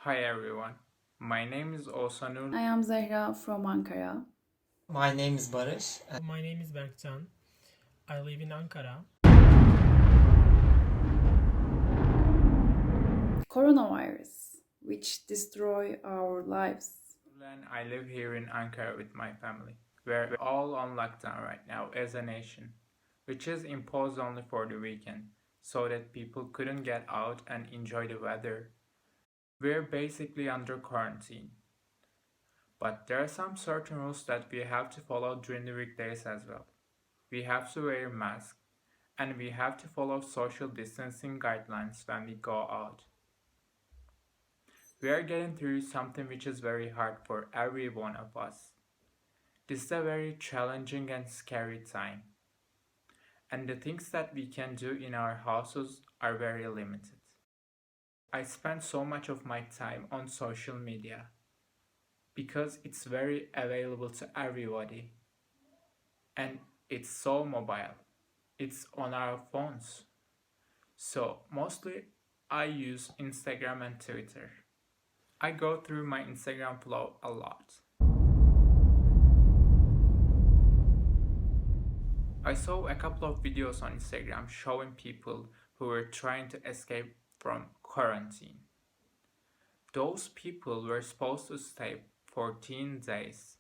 Hi everyone, my name is Osanur. I am Zehra from Ankara. My name is Barış. My name is Berkcan. I live in Ankara. Coronavirus, which destroy our lives. And I live here in Ankara with my family. We're all on lockdown right now as a nation, which is imposed only for the weekend, so that people couldn't get out and enjoy the weather. We're basically under quarantine. But there are some certain rules that we have to follow during the weekdays as well. We have to wear masks, and we have to follow social distancing guidelines when we go out. We are getting through something which is very hard for every one of us. This is a very challenging and scary time. And the things that we can do in our houses are very limited. I spend so much of my time on social media because it's very available to everybody. And it's so mobile. It's on our phones. So mostly I use Instagram and Twitter. I go through my Instagram flow a lot. I saw a couple of videos on Instagram showing people who were trying to escape from quarantine. Those people were supposed to stay 14 days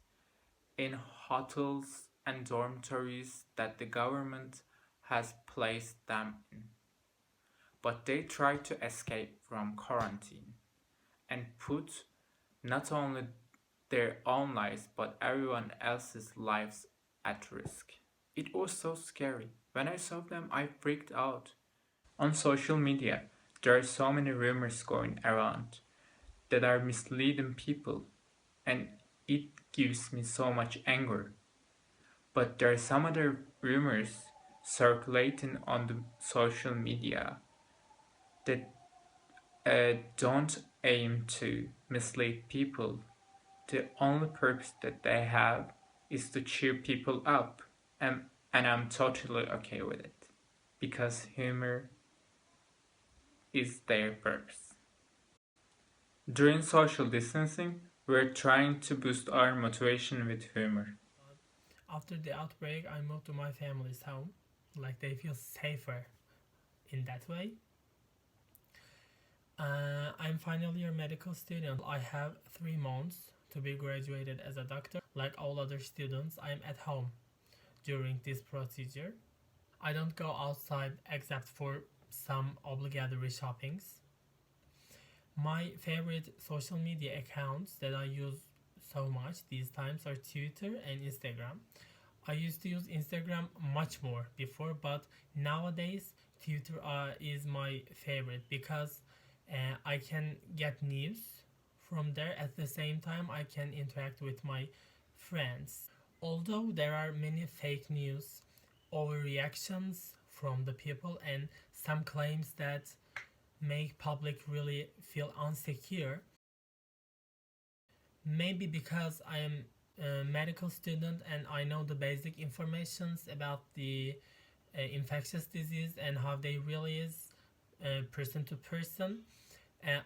in hotels and dormitories that the government has placed them in. But they tried to escape from quarantine and put not only their own lives but everyone else's lives at risk. It was so scary. When I saw them, I freaked out. On social media, there are so many rumors going around that are misleading people, and it gives me so much anger. But there are some other rumors circulating on the social media that don't aim to mislead people. The only purpose that they have is to cheer people up, and I'm totally okay with it because humor is their purpose. During social distancing, we're trying to boost our motivation with humor. After the outbreak, I moved to my family's home. Like they feel safer in that way. I'm final year medical student. I have 3 months to be graduated as a doctor. Like all other students, I'm at home during this procedure. I don't go outside except for some obligatory shoppings. My favorite social media accounts that I use so much these times are Twitter and Instagram. I used to use Instagram much more before, but nowadays Twitter is my favorite because I can get news from there. At the same time, I can interact with my friends. Although there are many fake news, overreactions from the people, and some claims that make public really feel insecure, maybe because I am a medical student and I know the basic informations about the infectious disease and how they really is person to person,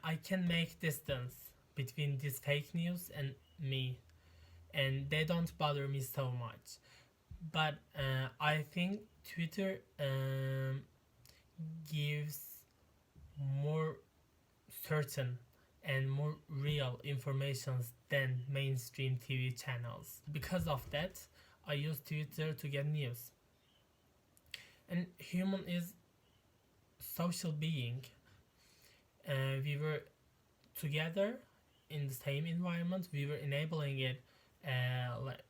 I can make distance between this fake news and me, and they don't bother me so much. But I think Twitter gives more certain and more real informations than mainstream TV channels. Because of that, I use Twitter to get news. And human is social being. We were together in the same environment. We were enabling it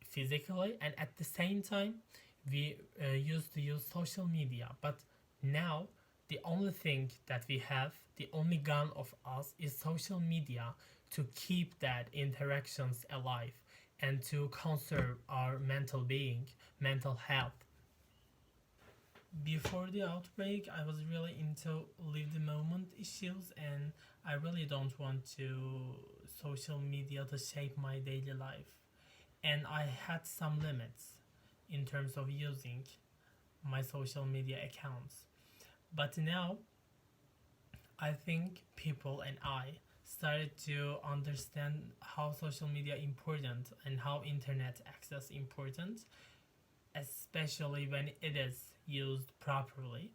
physically, and at the same time, we used to use social media. But now, the only thing that we have, the only gun of us, is social media to keep that interactions alive and to conserve our mental being, mental health. Before the outbreak, I was really into live the moment issues, and I really don't want to social media to shape my daily life. And I had some limits in terms of using my social media accounts. But now I think people and I started to understand how social media important and how internet access important, especially when it is used properly.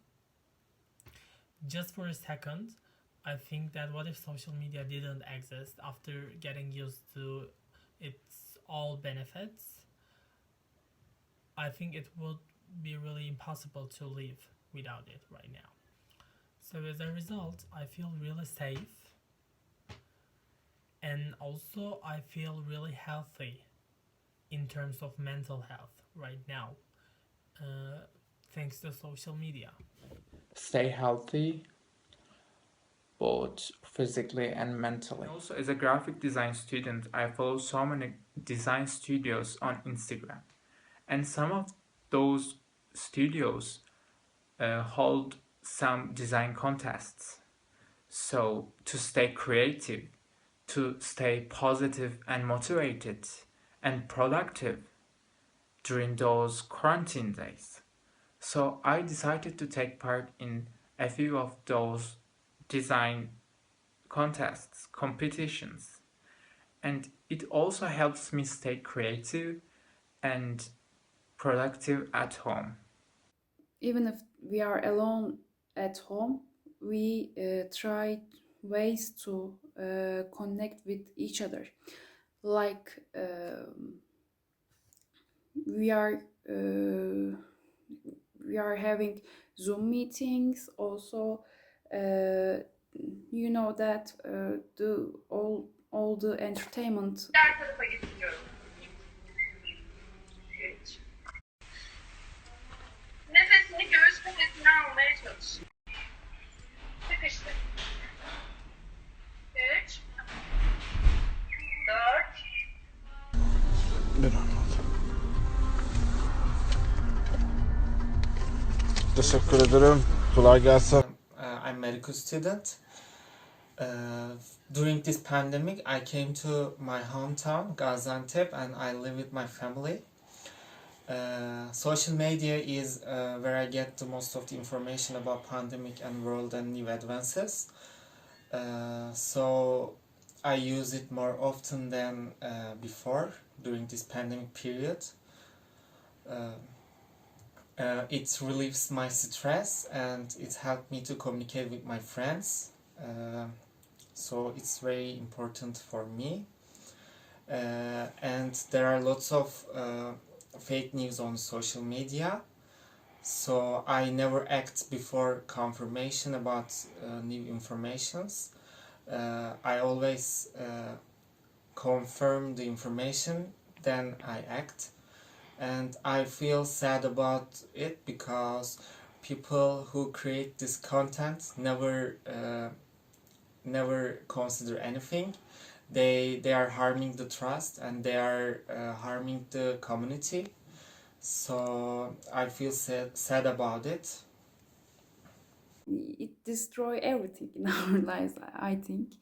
Just for a second, I think that what if social media didn't exist after getting used to its all benefits? I think it would be really impossible to live without it right now. So as a result, I feel really safe, and also I feel really healthy in terms of mental health right now, thanks to social media. Stay healthy, both physically and mentally. Also, as a graphic design student, I follow so many design studios on Instagram, and some of those studios hold some design contests. So, to stay creative, to stay positive and motivated and productive during those quarantine days. So, I decided to take part in a few of those design contests, competitions, and it also helps me stay creative and productive at home. Even if we are alone at home, we try ways to connect with each other. Like we are having Zoom meetings. Also, you know that the all the entertainment. Diğer tarafa getiriyorum. 3. Nefesini göğüs kafesine almaya çalış. Sıkıştır. 3. 4. Teşekkür ederim. Kolay gelsin. I'm medical student. During this pandemic, I came to my hometown, Gaziantep, and I live with my family. Social media is where I get the most of the information about pandemic and world and new advances. So I use it more often than before during this pandemic period. It relieves my stress and it helped me to communicate with my friends. So it's very important for me. And there are lots of fake news on social media. So I never act before confirmation about new informations. I always confirm the information, then I act. And I feel sad about it because people who create this content never consider anything. They are harming the trust and they are harming the community. So I feel sad about it. It destroy everything in our lives, I think.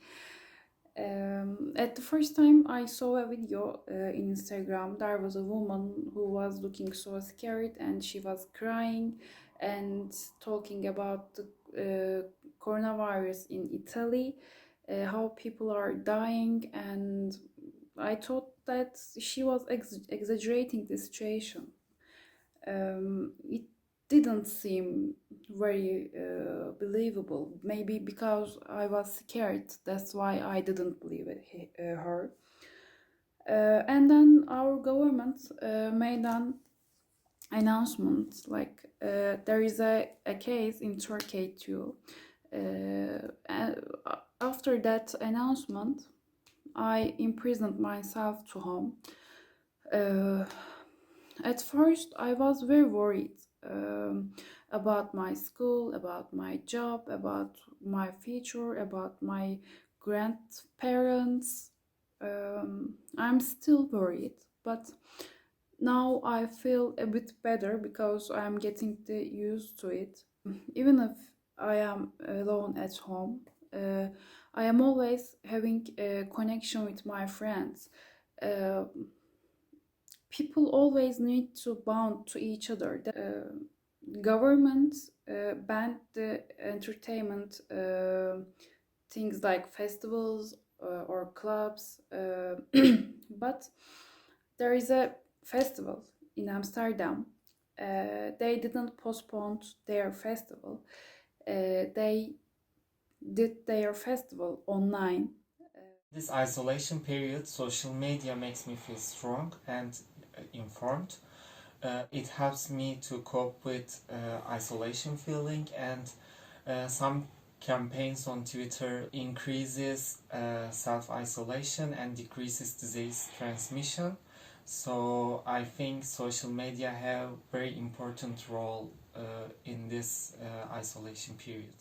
At the first time I saw a video in Instagram, there was a woman who was looking so scared and she was crying and talking about the coronavirus in Italy, how people are dying, and I thought that she was exaggerating the situation. It didn't seem very believable. Maybe because I was scared, that's why I didn't believe her. And then our government made an announcement, like there is a case in Turkey too. After that announcement, I imprisoned myself to home. At first, I was very worried about my school, about my job, about my future, about my grandparents. I'm still worried, but now I feel a bit better because I'm getting used to it. Even if I am alone at home, I am always having a connection with my friends. People always need to bound to each other. The government banned the entertainment things like festivals or clubs. But there is a festival in Amsterdam. They didn't postpone their festival. They did their festival online. This isolation period, social media makes me feel strong and informed. It helps me to cope with isolation feeling, and some campaigns on Twitter increases self-isolation and decreases disease transmission. So I think social media have very important role in this isolation period.